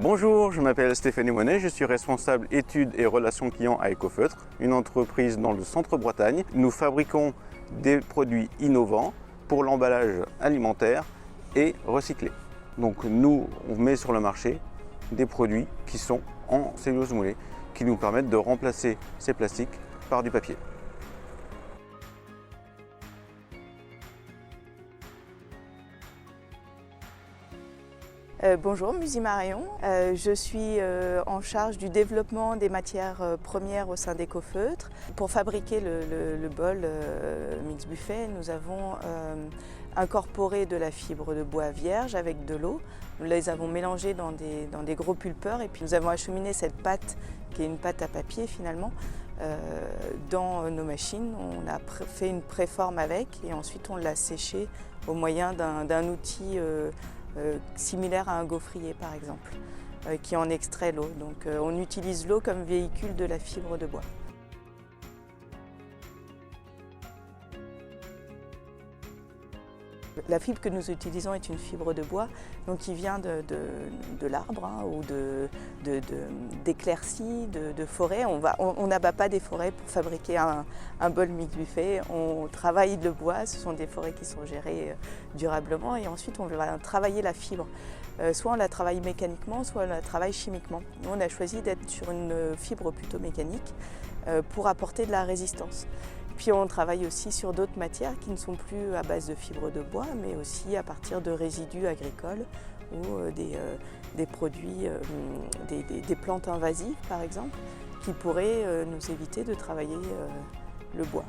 Bonjour, je m'appelle Stéphanie Monet, je suis responsable études et relations clients à Ecofeutre, une entreprise dans le centre-Bretagne. Nous fabriquons des produits innovants pour l'emballage alimentaire et recyclé. Donc nous, on met sur le marché des produits qui sont en cellulose moulée, qui nous permettent de remplacer ces plastiques par du papier. Bonjour, Musi Marion. Je suis en charge du développement des matières premières au sein d'Ecofeutre. Pour fabriquer le bol Mix Buffet, nous avons incorporé de la fibre de bois vierge avec de l'eau. Nous les avons mélangés dans des gros pulpeurs et puis nous avons acheminé cette pâte, qui est une pâte à papier finalement, dans nos machines. On a fait une préforme avec et ensuite on l'a séché au moyen d'un outil similaire à un gaufrier par exemple, qui en extrait l'eau. Donc on utilise l'eau comme véhicule de la fibre de bois. La fibre que nous utilisons est une fibre de bois donc qui vient de l'arbre ou d'éclaircies, de forêts. On n'abat pas des forêts pour fabriquer un bol Mix Buffet. On travaille le bois, ce sont des forêts qui sont gérées durablement et ensuite on va travailler la fibre. Soit on la travaille mécaniquement, soit on la travaille chimiquement. Nous on a choisi d'être sur une fibre plutôt mécanique pour apporter de la résistance. Puis on travaille aussi sur d'autres matières qui ne sont plus à base de fibres de bois, mais aussi à partir de résidus agricoles ou des produits, des plantes invasives par exemple, qui pourraient nous éviter de travailler le bois.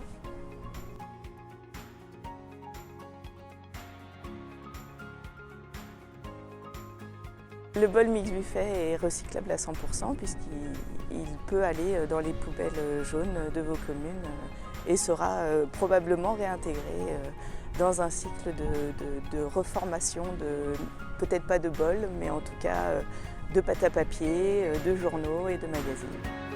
Le bol Mix Buffet est recyclable à 100% puisqu'il peut aller dans les poubelles jaunes de vos communes et sera probablement réintégré dans un cycle de reformation, peut-être pas de bol, mais en tout cas de pâte à papier, de journaux et de magazines.